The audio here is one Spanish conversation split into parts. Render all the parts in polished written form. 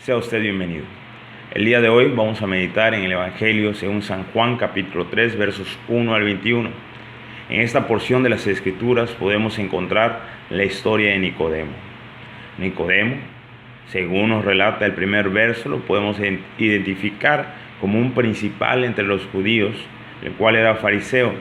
Sea usted bienvenido. El día de hoy vamos a meditar en el Evangelio según San Juan, capítulo 3, versos 1 al 21. En esta porción de las Escrituras podemos encontrar la historia de Nicodemo. Nicodemo, según nos relata el primer verso, lo podemos identificar como un principal entre los judíos, el cual era fariseo.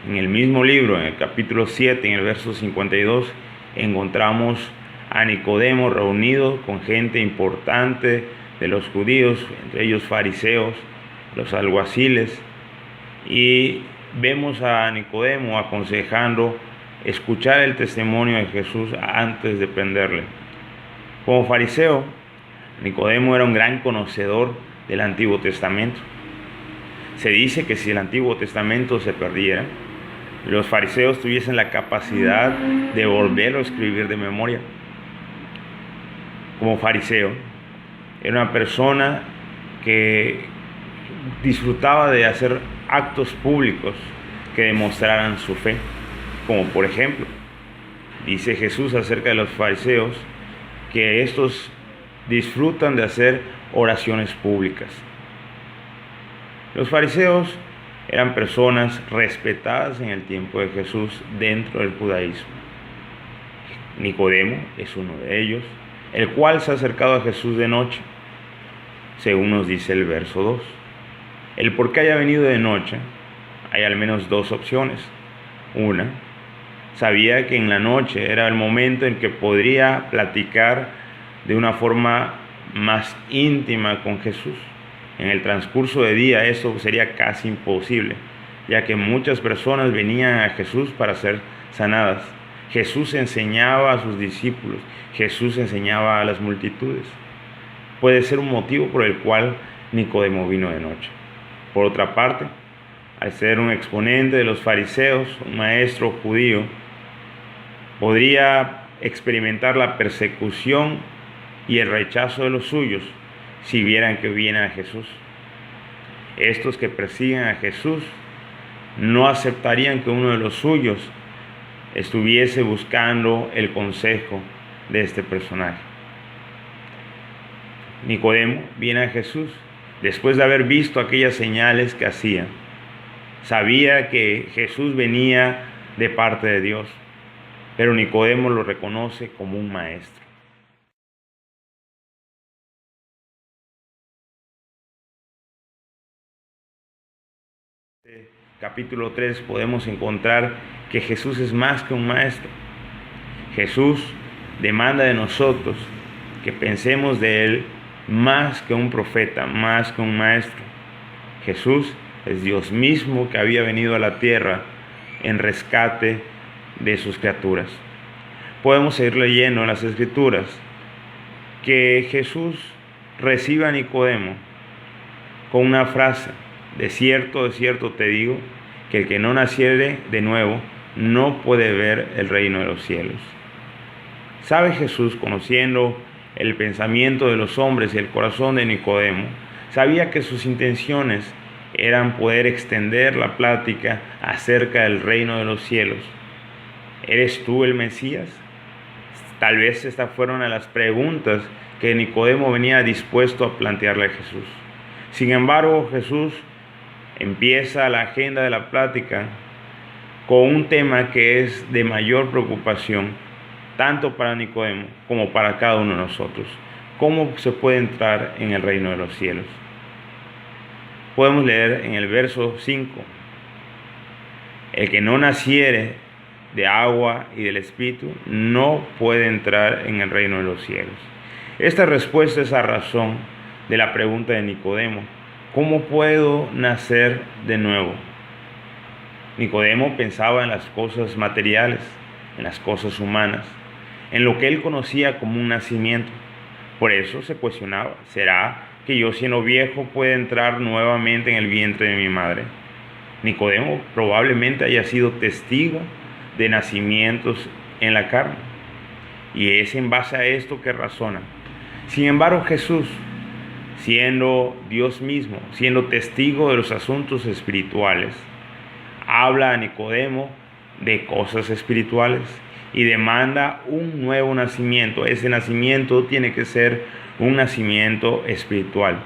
En el mismo libro, en el capítulo 7, en el verso 52, encontramos a Nicodemo reunido con gente importante de los judíos, entre ellos fariseos, los alguaciles, y vemos a Nicodemo aconsejando escuchar el testimonio de Jesús antes de prenderle. Como fariseo, Nicodemo era un gran conocedor del Antiguo Testamento. Se dice que si el Antiguo Testamento se perdiera, los fariseos tuviesen la capacidad de volverlo a escribir de memoria. Como fariseo, era una persona que disfrutaba de hacer actos públicos que demostraran su fe, como por ejemplo, dice Jesús acerca de los fariseos, que estos disfrutan de hacer oraciones públicas. Los fariseos eran personas respetadas en el tiempo de Jesús dentro del judaísmo. Nicodemo es uno de ellos, el cual se ha acercado a Jesús de noche, según nos dice el verso 2. El por qué haya venido de noche, hay al menos dos opciones. Una, sabía que en la noche era el momento en que podría platicar de una forma más íntima con Jesús. En el transcurso de día eso sería casi imposible, ya que muchas personas venían a Jesús para ser sanadas. Jesús enseñaba a sus discípulos, Jesús enseñaba a las multitudes. Puede ser un motivo por el cual Nicodemo vino de noche. Por otra parte, al ser un exponente de los fariseos, un maestro judío, podría experimentar la persecución y el rechazo de los suyos si vieran que viene a Jesús. Estos que persiguen a Jesús no aceptarían que uno de los suyos estuviese buscando el consejo de este personaje. Nicodemo viene a Jesús después de haber visto aquellas señales que hacía. Sabía que Jesús venía de parte de Dios, pero Nicodemo lo reconoce como un maestro. Capítulo 3 podemos encontrar que Jesús es más que un maestro. Jesús demanda de nosotros que pensemos de Él más que un profeta, más que un maestro. Jesús es Dios mismo que había venido a la tierra en rescate de sus criaturas. Podemos seguir leyendo en las Escrituras que Jesús recibe a Nicodemo con una frase: de cierto te digo, que el que no naciere de nuevo no puede ver el reino de los cielos. ¿Sabe Jesús, conociendo el pensamiento de los hombres y el corazón de Nicodemo, sabía que sus intenciones eran poder extender la plática acerca del reino de los cielos? ¿Eres tú el Mesías? Tal vez estas fueron las preguntas que Nicodemo venía dispuesto a plantearle a Jesús. Sin embargo, Jesús empieza la agenda de la plática con un tema que es de mayor preocupación, tanto para Nicodemo como para cada uno de nosotros: ¿cómo se puede entrar en el reino de los cielos? Podemos leer en el verso 5: el que no naciere de agua y del Espíritu no puede entrar en el reino de los cielos. Esta respuesta es la razón de la pregunta de Nicodemo: ¿cómo puedo nacer de nuevo? Nicodemo pensaba en las cosas materiales, en las cosas humanas, en lo que él conocía como un nacimiento. Por eso se cuestionaba: ¿será que yo, siendo viejo, pueda entrar nuevamente en el vientre de mi madre? Nicodemo probablemente haya sido testigo de nacimientos en la carne, y es en base a esto que razona. Sin embargo, Jesús, siendo Dios mismo, siendo testigo de los asuntos espirituales, habla a Nicodemo de cosas espirituales y demanda un nuevo nacimiento. Ese nacimiento tiene que ser un nacimiento espiritual.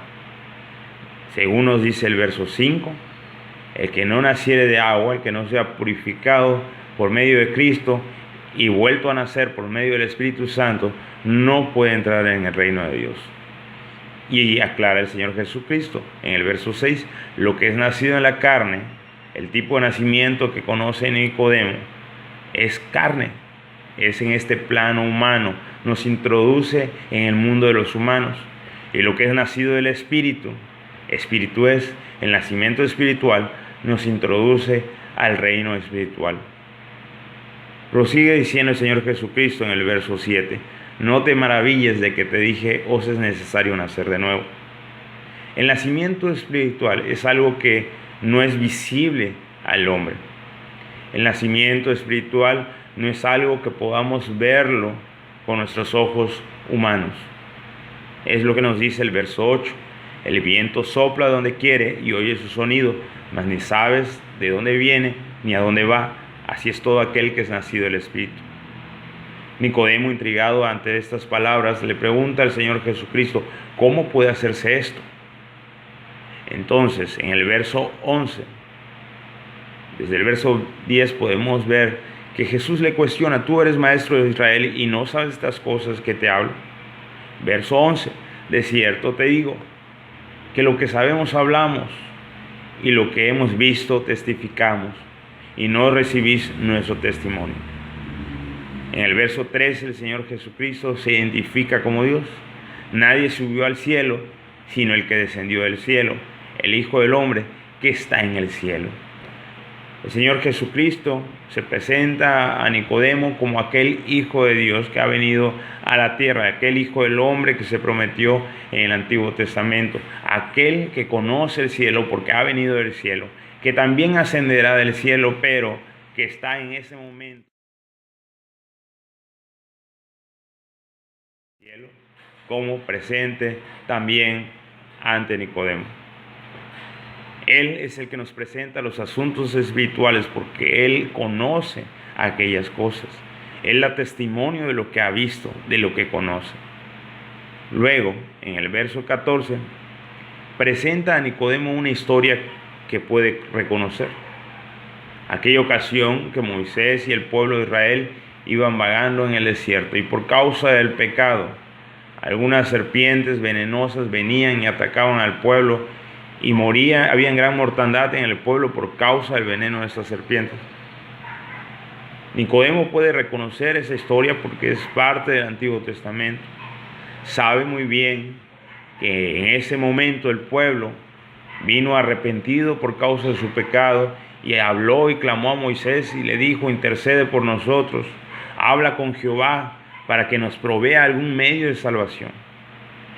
Según nos dice el verso 5, el que no naciere de agua, el que no sea purificado por medio de Cristo y vuelto a nacer por medio del Espíritu Santo, no puede entrar en el reino de Dios. Y aclara el Señor Jesucristo en el verso 6, lo que es nacido en la carne, el tipo de nacimiento que conoce Nicodemo, es carne, es en este plano humano, nos introduce en el mundo de los humanos. Y lo que es nacido del Espíritu, espíritu es el nacimiento espiritual, nos introduce al reino espiritual. Prosigue diciendo el Señor Jesucristo en el verso 7, no te maravilles de que te dije, os es necesario nacer de nuevo. El nacimiento espiritual es algo que no es visible al hombre. El nacimiento espiritual no es algo que podamos verlo con nuestros ojos humanos. Es lo que nos dice el verso 8. El viento sopla donde quiere y oye su sonido, mas ni sabes de dónde viene ni a dónde va. Así es todo aquel que es nacido del Espíritu. Nicodemo, intrigado ante estas palabras, le pregunta al Señor Jesucristo, ¿cómo puede hacerse esto? Entonces, en el verso 11, desde el verso 10 podemos ver que Jesús le cuestiona, tú eres maestro de Israel y no sabes estas cosas que te hablo. Verso 11, de cierto te digo, que lo que sabemos hablamos y lo que hemos visto testificamos y no recibís nuestro testimonio. En el verso 13 el Señor Jesucristo se identifica como Dios. Nadie subió al cielo sino el que descendió del cielo, el Hijo del Hombre que está en el cielo. El Señor Jesucristo se presenta a Nicodemo como aquel Hijo de Dios que ha venido a la tierra, aquel Hijo del Hombre que se prometió en el Antiguo Testamento, aquel que conoce el cielo porque ha venido del cielo, que también ascenderá del cielo, pero que está en ese momento como presente también ante Nicodemo. Él es el que nos presenta los asuntos espirituales porque Él conoce aquellas cosas. Él da testimonio de lo que ha visto, de lo que conoce. Luego, en el verso 14, presenta a Nicodemo una historia que puede reconocer. Aquella ocasión que Moisés y el pueblo de Israel iban vagando en el desierto y por causa del pecado, algunas serpientes venenosas venían y atacaban al pueblo y moría, había gran mortandad en el pueblo por causa del veneno de esas serpientes. Nicodemo puede reconocer esa historia porque es parte del Antiguo Testamento. Sabe muy bien que en ese momento el pueblo vino arrepentido por causa de su pecado y habló y clamó a Moisés y le dijo, intercede por nosotros, habla con Jehová para que nos provea algún medio de salvación.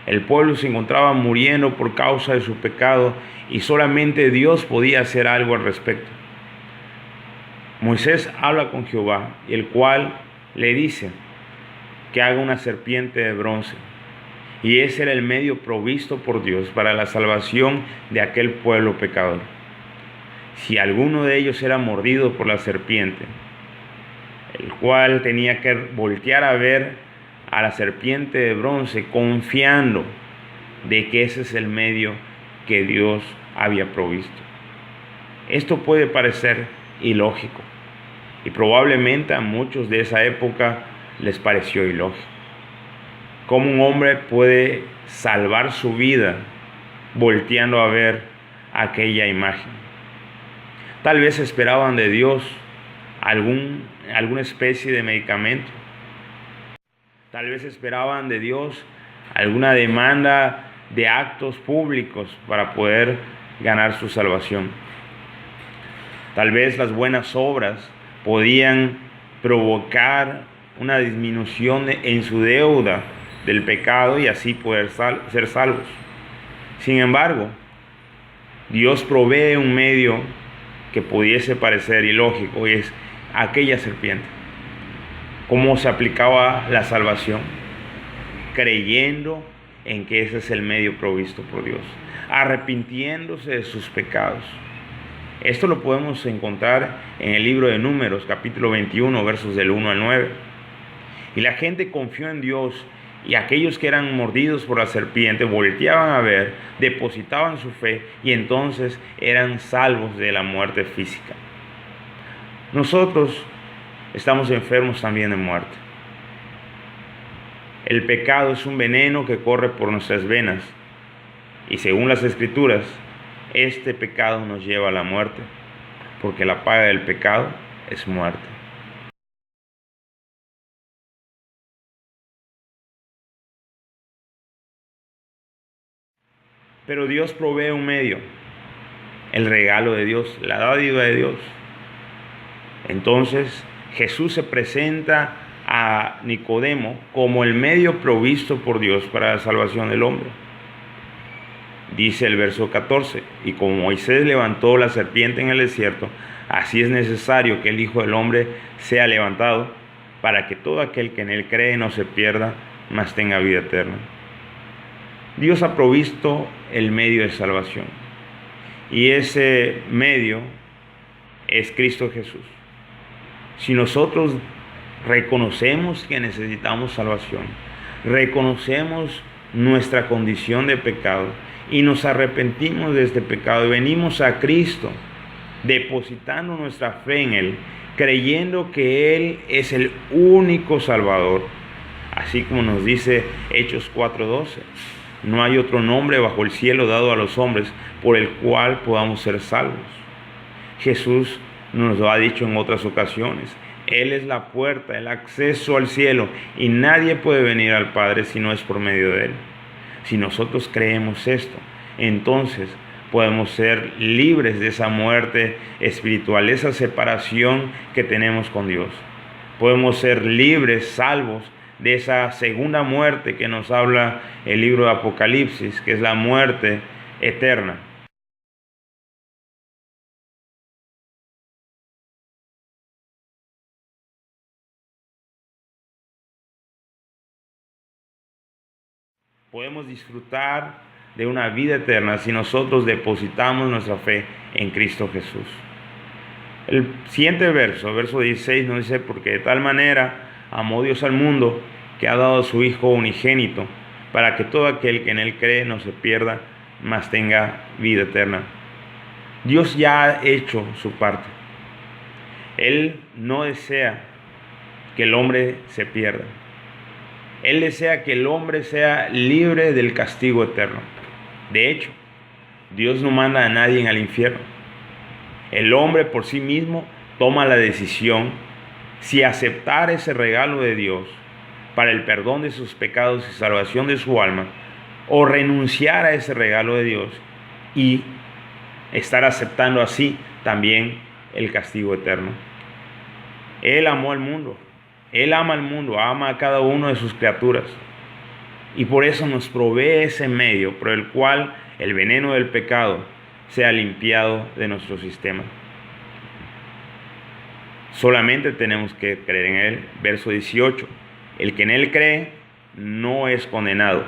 El pueblo se encontraba muriendo por causa de su pecado y solamente Dios podía hacer algo al respecto. Moisés habla con Jehová, y el cual le dice que haga una serpiente de bronce. Y ese era el medio provisto por Dios para la salvación de aquel pueblo pecador. Si alguno de ellos era mordido por la serpiente, el cual tenía que voltear a ver a la serpiente de bronce, confiando de que ese es el medio que Dios había provisto. Esto puede parecer ilógico y probablemente a muchos de esa época les pareció ilógico. ¿Cómo un hombre puede salvar su vida volteando a ver aquella imagen? Tal vez esperaban de Dios alguna especie de medicamento. Tal vez esperaban de Dios alguna demanda de actos públicos para poder ganar su salvación. Tal vez las buenas obras podían provocar una disminución en su deuda del pecado y así poder ser salvos. Sin embargo, Dios provee un medio que pudiese parecer ilógico, y es aquella serpiente. ¿Cómo se aplicaba la salvación? Creyendo en que ese es el medio provisto por Dios, arrepintiéndose de sus pecados. Esto lo podemos encontrar en el libro de Números, capítulo 21, versos del 1 al 9. Y la gente confió en Dios, y aquellos que eran mordidos por la serpiente volteaban a ver, depositaban su fe y entonces eran salvos de la muerte física. Nosotros estamos enfermos también de muerte. El pecado es un veneno que corre por nuestras venas y según las Escrituras, este pecado nos lleva a la muerte, porque la paga del pecado es muerte. Pero Dios provee un medio, el regalo de Dios, la dádiva de Dios. Entonces Jesús se presenta a Nicodemo como el medio provisto por Dios para la salvación del hombre. Dice el verso 14, y como Moisés levantó la serpiente en el desierto, así es necesario que el Hijo del Hombre sea levantado, para que todo aquel que en él cree no se pierda, mas tenga vida eterna. Dios ha provisto el medio de salvación, y ese medio es Cristo Jesús. Si nosotros reconocemos que necesitamos salvación, reconocemos nuestra condición de pecado y nos arrepentimos de este pecado y venimos a Cristo, depositando nuestra fe en Él, creyendo que Él es el único Salvador, así como nos dice Hechos 4:12. No hay otro nombre bajo el cielo dado a los hombres por el cual podamos ser salvos. Jesús nos lo ha dicho en otras ocasiones. Él es la puerta, el acceso al cielo, y nadie puede venir al Padre si no es por medio de Él. Si nosotros creemos esto, entonces podemos ser libres de esa muerte espiritual, esa separación que tenemos con Dios. Podemos ser libres, salvos de esa segunda muerte que nos habla el libro de Apocalipsis, que es la muerte eterna. Podemos disfrutar de una vida eterna si nosotros depositamos nuestra fe en Cristo Jesús. El siguiente verso, verso 16, nos dice: porque de tal manera amó Dios al mundo, que ha dado a su Hijo unigénito, para que todo aquel que en Él cree no se pierda, mas tenga vida eterna. Dios ya ha hecho su parte. Él no desea que el hombre se pierda. Él desea que el hombre sea libre del castigo eterno. De hecho, Dios no manda a nadie al infierno. El hombre por sí mismo toma la decisión si aceptar ese regalo de Dios para el perdón de sus pecados y salvación de su alma, o renunciar a ese regalo de Dios y estar aceptando así también el castigo eterno. Él amó al mundo. Él ama al mundo, ama a cada uno de sus criaturas. Y por eso nos provee ese medio por el cual el veneno del pecado sea limpiado de nuestro sistema. Solamente tenemos que creer en Él. Verso 18. El que en Él cree no es condenado,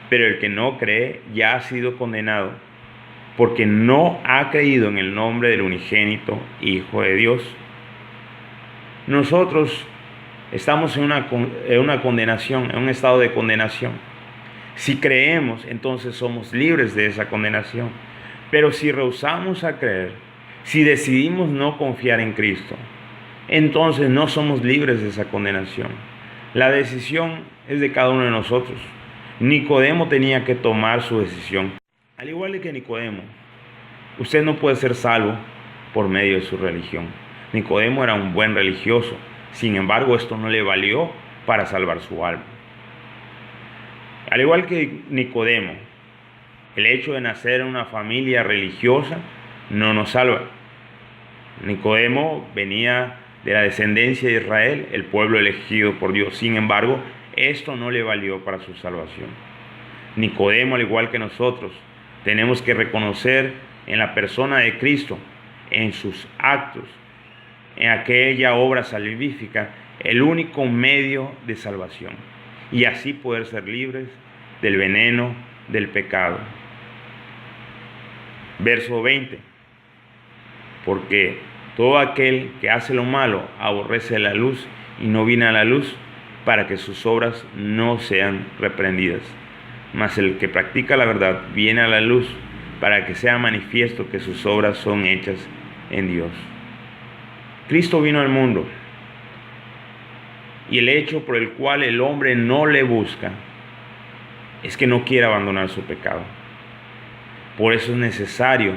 pero el que no cree ya ha sido condenado, porque no ha creído en el nombre del unigénito Hijo de Dios. Nosotros estamos en una condenación, en un estado de condenación. Si creemos, entonces somos libres de esa condenación. Pero si rehusamos a creer, si decidimos no confiar en Cristo, entonces no somos libres de esa condenación. La decisión es de cada uno de nosotros. Nicodemo tenía que tomar su decisión. Al igual que Nicodemo, usted no puede ser salvo por medio de su religión. Nicodemo era un buen religioso. Sin embargo, esto no le valió para salvar su alma. Al igual que Nicodemo, el hecho de nacer en una familia religiosa no nos salva. Nicodemo venía de la descendencia de Israel, el pueblo elegido por Dios. Sin embargo, esto no le valió para su salvación. Nicodemo, al igual que nosotros, tenemos que reconocer en la persona de Cristo, en sus actos, en aquella obra salvífica, el único medio de salvación, y así poder ser libres del veneno del pecado. Verso 20. porque todo aquel que hace lo malo aborrece la luz y no viene a la luz para que sus obras no sean reprendidas. Mas el que practica la verdad viene a la luz para que sea manifiesto que sus obras son hechas en Dios. Cristo vino al mundo y el hecho por el cual el hombre no le busca es que no quiere abandonar su pecado. Por eso es necesario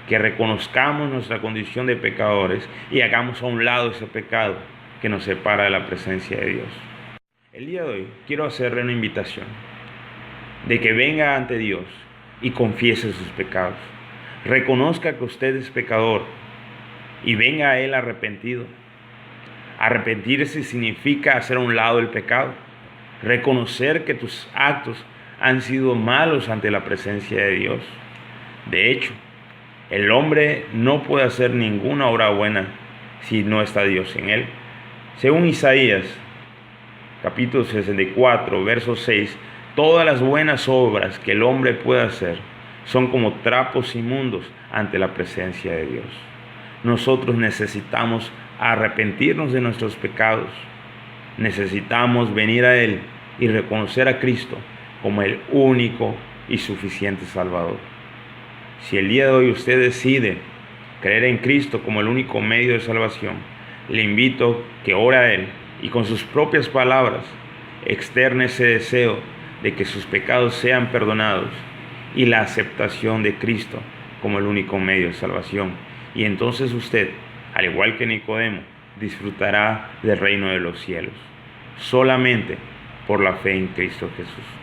que reconozcamos nuestra condición de pecadores y hagamos a un lado ese pecado que nos separa de la presencia de Dios. El día de hoy quiero hacerle una invitación de que venga ante Dios y confiese sus pecados. Reconozca que usted es pecador y venga a Él arrepentido. Arrepentirse significa hacer a un lado el pecado, reconocer que tus actos han sido malos ante la presencia de Dios. De hecho, el hombre no puede hacer ninguna obra buena si no está Dios en él. Según Isaías, capítulo 64, verso 6, todas las buenas obras que el hombre puede hacer son como trapos inmundos ante la presencia de Dios. Nosotros necesitamos arrepentirnos de nuestros pecados. Necesitamos venir a Él y reconocer a Cristo como el único y suficiente Salvador. Si el día de hoy usted decide creer en Cristo como el único medio de salvación, le invito que ore a Él y con sus propias palabras externe ese deseo de que sus pecados sean perdonados y la aceptación de Cristo como el único medio de salvación. Y entonces usted, al igual que Nicodemo, disfrutará del reino de los cielos, solamente por la fe en Cristo Jesús.